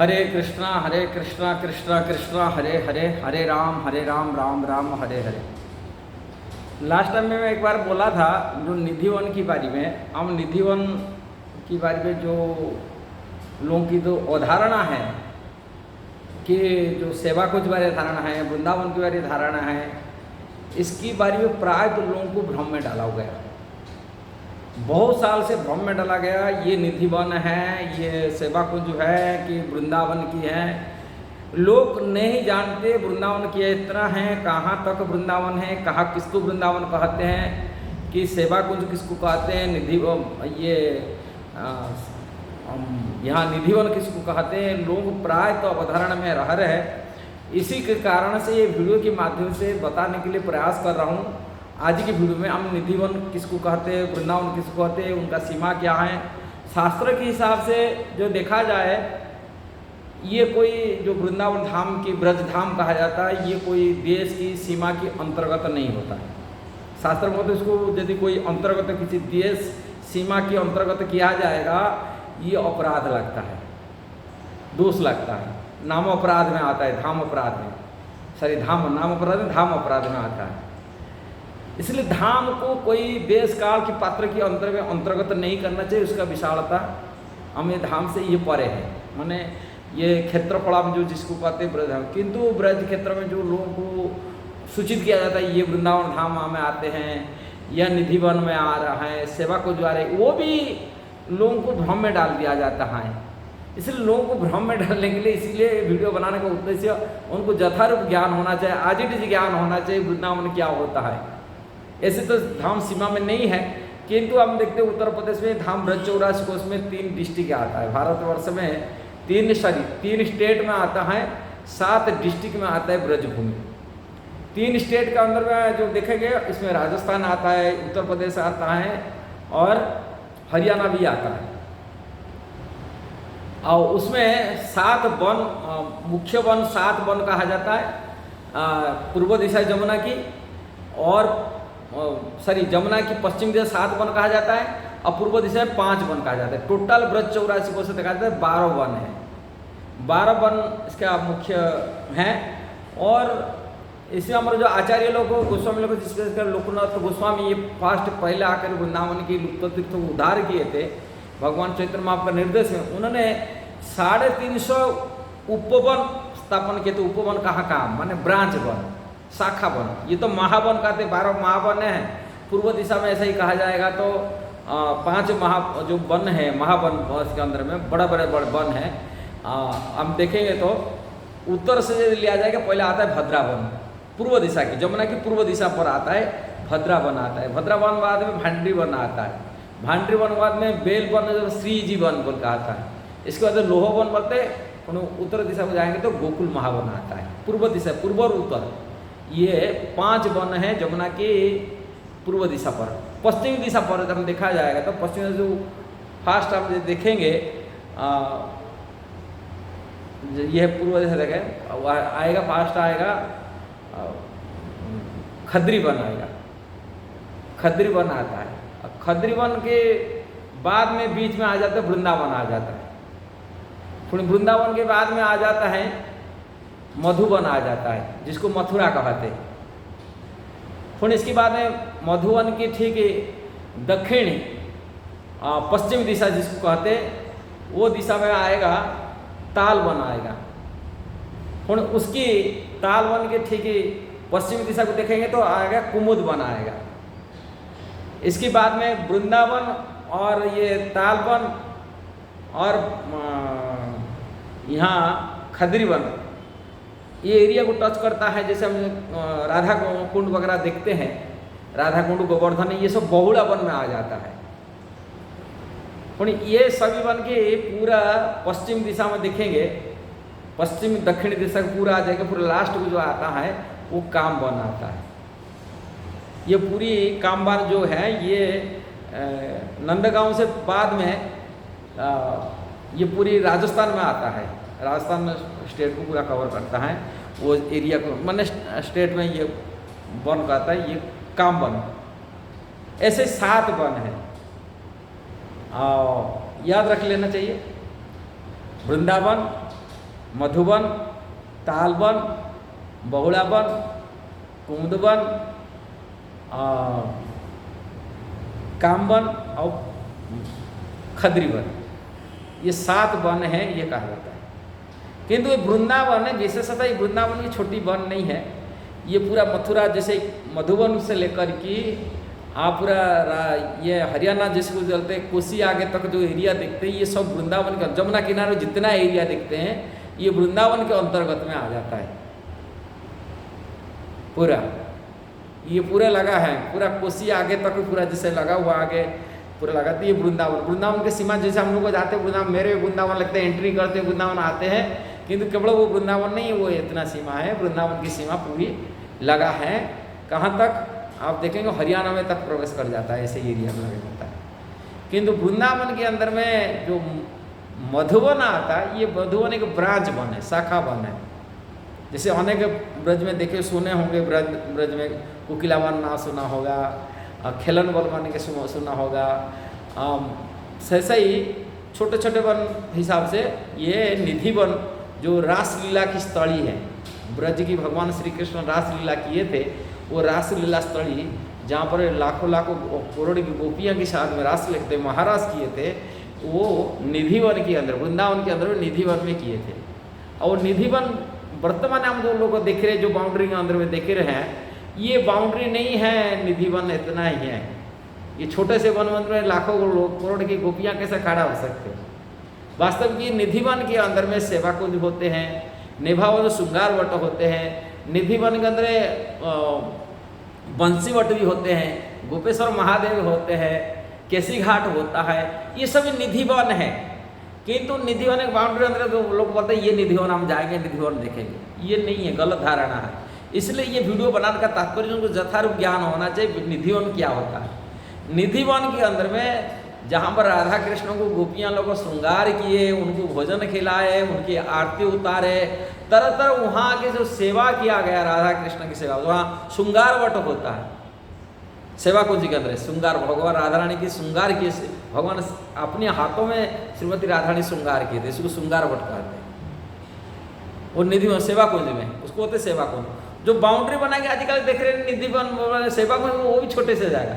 हरे कृष्णा कृष्णा कृष्णा हरे हरे, हरे Ram Ram Ram Hare Hare. Last time में मैं एक बार बोला था जो निधि वन की बारी में, हम निधि वन की बारी में जो लोगों की जो अवधारणा है कि जो सेवा कुछ बारे धारणा है, वृंदावन की बारे धारणा है, इसकी बारी में प्राय तो लोगों को भ्रम में डाला गया। बहुत साल से भ्रम में डाला गया ये निधि वन है, ये सेवा कुंज है कि वृंदावन की है। लोग नहीं जानते वृंदावन की इतना है, कहाँ तक वृंदावन है, कहाँ किसको वृंदावन कहते हैं, कि सेवा कुंज किसको कहते हैं, निधि ये यहाँ निधि वन किसको कहते हैं। लोग प्राय तो अवधारणा में रह रहे हैं। इसी के कारण से ये वीडियो के माध्यम से बताने के लिए प्रयास कर रहा हूँ। आज की वीडियो में हम निधि वन किसको कहते हैं, वृंदावन किसको कहते हैं, उनका सीमा क्या है। शास्त्र के हिसाब से जो देखा जाए, ये कोई जो वृंदावन धाम की ब्रज धाम कहा जाता है, ये कोई देश की सीमा के अंतर्गत नहीं होता है। शास्त्र में तो इसको यदि कोई अंतर्गत किसी देश सीमा के अंतर्गत किया जाएगा, ये अपराध लगता है, दोष लगता है, नाम अपराध में आता है, धाम अपराध में, सॉरी धाम नाम अपराध में, धाम अपराध में आता है। इसलिए धाम को कोई देश काल की पात्र के अंतर्गत नहीं करना चाहिए। उसका विशालता हमें धाम से ये परे है, माने ये क्षेत्रफल में जो जिसको कहते हैं ब्रज धाम, किंतु ब्रज क्षेत्र में जो लोगों को सूचित किया जाता है ये वृंदावन धाम में आते हैं या निधि वन में आ रहा है, सेवा को जो आ रहे, वो भी लोगों को भ्रम में डाल दिया जाता है। इसलिए लोगों को भ्रम में डालने के लिए इसीलिए वीडियो बनाने का उद्देश्य, उनको यथारूप ज्ञान होना चाहिए, आजिटिज ज्ञान होना चाहिए वृंदावन क्या होता है। ऐसे तो धाम सीमा में नहीं है, किंतु हम देखते हैं उत्तर प्रदेश में धाम ब्रज 84 कोष में 3 डिस्ट्रिक्ट आता है। भारतवर्ष में 3 स्टेट में आता है, 7 डिस्ट्रिक्ट में आता है ब्रजभूमि। 3 स्टेट के अंदर में जो देखेंगे इसमें राजस्थान आता है, उत्तर प्रदेश आता है और हरियाणा भी आता है। और उसमें 7 वन, मुख्य वन 7 वन कहा जाता है। पूर्व दिशा जमुना की और जमुना की पश्चिम दिशा 7 वन कहा जाता है और पूर्व दिशा 5 वन कहा जाता है। टोटल ब्रज 84 को से देखा जाता है 12 वन है। 12 वन इसका मुख्य हैं। और इसमें हमारे जो आचार्य लोग गोस्वामी लोग, जिसके लोकनाथ गोस्वामी ये फास्ट पहले आकर वृंदावन की लुप्त तीर्थ को उद्धार किए थे भगवान चैतन्य महाप्रभु का निर्देश में, उन्होंने 350 उपवन स्थापन किए थे। उपवन कहाँ माने ब्रांच वन, शाखा वन। ये तो महावन कहते, 12 महावन है। पूर्व दिशा में ऐसा ही कहा जाएगा तो 5 जो वन है महावन, इसके अंदर में बड़े वन है। हम देखेंगे तो उत्तर से लिया जाएगा, पहले आता है भद्रा वन, पूर्व दिशा की, जमुना की पूर्व दिशा पर आता है भद्रा वन आता है। भद्रा वन बाद में भांड्री वन आता है। भांड्री वन बाद में बेल वन, श्री जी वन बोल का आता है। इसके बाद लोहो वन बोलते हैं। उत्तर दिशा में जाएंगे तो गोकुल महावन आता है। पूर्व दिशा, पूर्व और उत्तर, ये 5 वन है जमुना की पूर्व दिशा पर। पश्चिमी दिशा पर जब देखा जाएगा तो पश्चिम जो फास्ट आप देखेंगे, यह पूर्व दिशा देखें आएगा, फास्ट आएगा खद्री वन आएगा। खद्री वन आता है। खद्री वन के बाद में बीच में आ जाता है वृंदावन आ जाता है। फिर वृंदावन के बाद में आ जाता है मधुवन आ जाता है, जिसको मथुरा कहते हैं। फिर इसके बाद में मधुवन की ठीक दक्षिण पश्चिम दिशा जिसको कहते हैं, वो दिशा में आएगा ताल वन आएगा। फिर उसकी ताल वन के ठीक पश्चिमी दिशा को देखेंगे तो आएगा कुमुद वन आएगा। इसके बाद में वृंदावन और ये ताल वन और यहाँ खद्री वन, ये एरिया को टच करता है। जैसे हम राधा कुंड वगैरह देखते हैं, राधा कुंड, गोवर्धन, ये सब बहुड़ा वन में आ जाता है। और ये सभी वन के पूरा पश्चिम दिशा में देखेंगे, पश्चिम दक्षिण दिशा पूरा आ जाएगा। पूरा लास्ट को जो आता है वो काम वन आता है। ये पूरी काम वन जो है ये नंदगांव से बाद में ये पूरी राजस्थान में आता है। राजस्थान में स्टेट को पूरा कवर करता है वो एरिया को, मैंने स्टेट में ये वन कहता है, ये काम वन। ऐसे 7 वन है, याद रख लेना चाहिए। वृंदावन, मधुवन, तालवन, बहुलावन, कुमुदवन, कामवन और खद्रीवन, ये 7 वन हैं ये कहा जाता है। किंतु ये वृंदावन है, विशेषतः ये वृंदावन की छोटी वन नहीं है, ये पूरा मथुरा जैसे मधुबन से लेकर कि आप पूरा ये हरियाणा जिसको चलते कोसी आगे तक जो एरिया देखते हैं ये सब वृंदावन के, जमुना किनारे जितना एरिया देखते हैं ये वृंदावन के अंतर्गत में आ जाता है। पूरा ये पूरा लगा है, पूरा कोसी आगे तक पूरा जैसे लगा हुआ आगे पूरा लगा, तो ये वृंदावन, वृंदावन के सीमा जैसे हम लोग को जाते हैं वृंदावन, मेरे वृंदावन लगते हैं, एंट्री करते हैं वृंदावन आते हैं, किंतु केवल वो वृंदावन नहीं है, वो इतना सीमा है, वृंदावन की सीमा पूरी लगा है। कहाँ तक आप देखेंगे हरियाणा में तक प्रवेश कर जाता है, ऐसे एरिया में लग जाता है। किंतु वृंदावन के अंदर में जो मधुवन आता है, ये मधुवन एक ब्रांच वन है, शाखा वन है। जैसे अनेक ब्रज में देखे सुने होंगे, ब्रज में कोकिलावन नाम सुना होगा, खेलन वन वन के सुना होगा, ऐसा ही छोटे छोटे वन हिसाब से ये निधि वन जो रासलीला की स्थली है, ब्रज की भगवान श्री कृष्ण रासलीला किए थे, वो रासलीला स्थली जहाँ पर लाखों लाखों करोड़ की गोपियाँ के साथ में रास लिखते महाराज किए थे, वो निधि वन के अंदर, वृंदावन के अंदर निधि वन में किए थे। और निधि वन वर्तमान हम जो लोग देख रहे हैं, जो बाउंड्री के अंदर में देख रहे हैं, ये बाउंड्री नहीं है निधि वन, इतना ही है। ये छोटे से वन में लाखों करोड़ की गोपियाँ कैसे खड़ा हो सकते हैं। वास्तव की निधि वन के अंदर में सेवा कुंज होते हैं, निभावन श्रृंगार वट होते हैं, निधि वन के अंदर बंसी वट भी होते हैं, गोपेश्वर महादेव होते हैं, केसी घाट होता है, ये सब निधि वन है। किंतु निधि वन एक बाउंड्री अंदर तो लोग बोलते हैं ये निधि वन हम जाएंगे निधि वन देखेंगे, ये नहीं है, गलत धारणा है। इसलिए ये वीडियो बनाने का तात्पर्य उनको यथारूप ज्ञान होना चाहिए निधि वन क्या होता है। निधि वन के अंदर में जहाँ पर राधा कृष्ण को गोपियाँ लोग श्रृंगार किए, उनको भोजन खिलाए, उनकी आरती उतारे, तरह तरह वहाँ के जो सेवा किया गया राधा कृष्ण की सेवा, वहाँ श्रृंगार वट होता है। सेवा कुंज के अंदर श्रृंगार, भगवान राधा रानी की श्रृंगार किए, भगवान अपने हाथों में श्रीमती राधा रानी श्रृंगार किए थे, इसको श्रृंगार वट कहते हैं। और निधि वन सेवा कुंज में उसको होते सेवा कुंज। जो बाउंड्री बना के आजकल देख रहे हैं निधि वन सेवा कुंज, वो भी छोटे से जाएगा,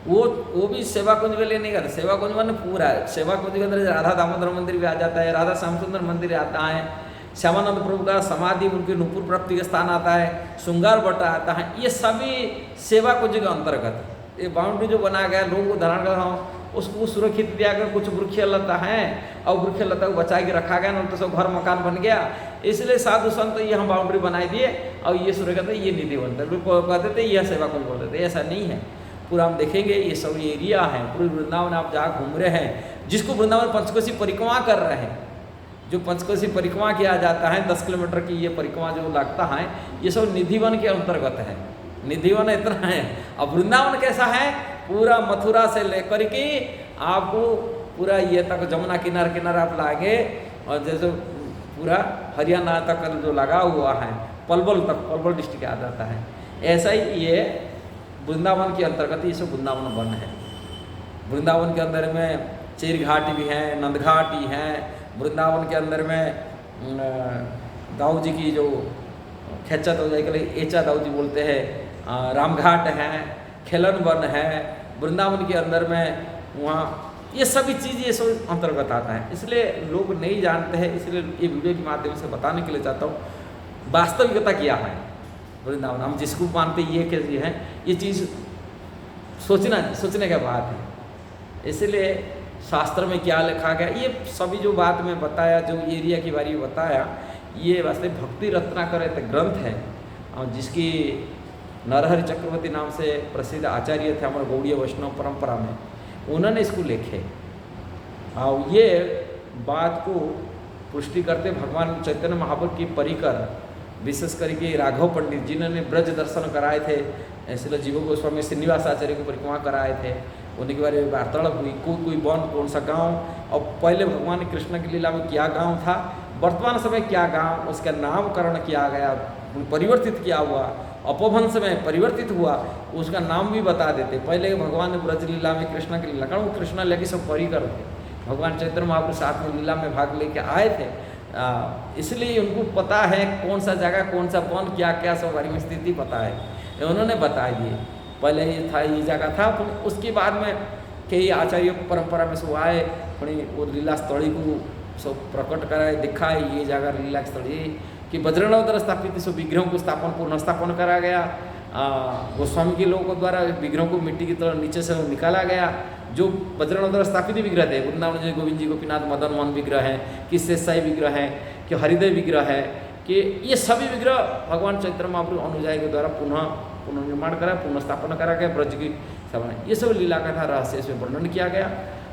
वो भी सेवा कुंज के लिए नहीं करते। सेवा कुंज में पूरा है, सेवा कुंज के अंदर राधा दामोदर मंदिर भी आ जाता है, राधा श्याम सुंदर मंदिर आता है, श्यामानंद प्रभु का समाधि उनके नूपुर प्राप्ति का स्थान आता है, श्रृंगार बटा आता है, ये सभी सेवा कुंज के अंतर्गत। ये बाउंड्री जो बनाया गया लोगों को धारण कर रहा हूँ, उसको सुरक्षित दिया गया, कुछ वृक्ष लता है और वृक्ष लता को बचा के रखा गया, ना तो सब घर मकान बन गया। इसलिए साधु संत ये हम बाउंड्री बनाई दिए और ये सुरक्षित है, ये निधि बनता है, कहते थे यह सेवा कुंज बोलते थे, ऐसा नहीं है। पूरा हम देखेंगे ये सब एरिया है, पूरे वृंदावन आप जहाँ घूम रहे हैं, जिसको वृंदावन पंचकोशी परिक्रमा कर रहे हैं, जो पंचकोशी परिक्रमा किया जाता है 10 किलोमीटर की ये परिक्रमा जो लगता है, ये सब निधिवन के अंतर्गत है। निधिवन इतना है। अब वृंदावन कैसा है, पूरा मथुरा से लेकर के आपको पूरा ये तक जमुना किनारे आप लागे, और जैसे पूरा हरियाणा तक जो लगा हुआ है, पलवल तक, पलवल डिस्ट्रिक्ट आ जाता है। ऐसा ही ये वृंदावन के अंतर्गत ये सब वृंदावन वन है। वृंदावन के अंदर में चेर घाट भी हैं, नंद घाट ही हैं। वृंदावन के अंदर में दाऊ जी की जो खेचा दाऊ जी के लिए एचा दाऊ जी बोलते हैं, रामघाट हैं, खेलन वन है। वृंदावन के अंदर में वहाँ ये सभी चीज़ ये सब अंतर्गत आता है। इसलिए लोग नहीं जानते हैं, इसलिए ये वीडियो के माध्यम से बताने के लिए चाहता हूँ वास्तविकता क्या है वृंदावन। हम जिसको मानते ये कैसी है, ये चीज़ सोचने का बात है। इसलिए शास्त्र में क्या लिखा गया, ये सभी जो बात में बताया, जो एरिया के बारे में बताया, ये वास्तव भक्ति रत्नाकर एक ग्रंथ है, और जिसकी नरहरि चक्रवर्ती नाम से प्रसिद्ध आचार्य थे हमारे गौड़ीय वैष्णव परंपरा में, उन्होंने इसको लिखे। और ये बात को पुष्टि करते भगवान चैतन्य महाप्रभु की परिकर, विशेष करके राघव पंडित जिन्होंने ब्रज दर्शन कराए थे, इसलिए जीवो गोस्वामी श्रीनिवास आचार्य को परिक्रमा कराए थे, उनके बारे में वार्तालाप हुई। कोई वन, कौन सा गांव, और पहले भगवान कृष्ण की लीला में क्या गांव था, वर्तमान समय क्या गांव, उसका नामकरण किया गया, परिवर्तित किया हुआ, अपभ्रंश में परिवर्तित हुआ, उसका नाम भी बता देते। पहले भगवान ने ब्रज लीला में कृष्ण की लीला, कारण वो कृष्ण लेके सब परिकर थे, भगवान चैतन्य महाप्रभु साथ में लीला में भाग लेके आए थे, इसलिए उनको पता है कौन सा जगह, कौन सा वन, क्या क्या सब बारे में स्थिति पता है, उन्होंने बता दिए। पहले ये था, ये जगह था, फिर उसके बाद में कई आचार्य परंपरा में सब आए, फिर वो लीला स्थली को सब प्रकट कराए, दिखाए ये जगह लीला स्थली कि बजरंग स्थापित सब विग्रहों को पुनः स्थापन करा गया। गोस्वामी के लोगों द्वारा विग्रहों को मिट्टी की तरह नीचे से निकाला गया। जो बजरंग स्थापित विग्रह थे, वृंदावन जी गोविंद जी गोपीनाथ मदन मोहन विग्रह है, कि शेषशाही विग्रह है, कि हरिदय विग्रह है, कि ये सभी विग्रह भगवान चैतन्य महाप्रभु अनुयायी के द्वारा पुनर्निर्माण करा, पुनः स्थापना करा गया। ब्रज की सभा, ये सब लीला कथा रहस्य इसमें वर्णन किया गया।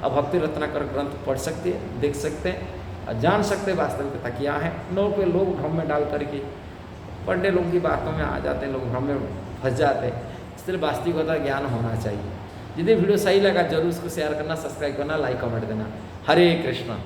अब भक्ति रत्नाकर ग्रंथ पढ़ सकते हैं, देख सकते हैं और जान सकते हैं वास्तविकता क्या है। लोग भ्रम में डाल करके पढ़ने लोगों की बातों में आ जाते हैं, लोग भ्रम में फंस जाते हैं। इसलिए वास्तविकता ज्ञान होना चाहिए। यदि वीडियो सही लगा जरूर उसको शेयर करना, सब्सक्राइब करना, लाइक कमेंट देना। हरे कृष्णा।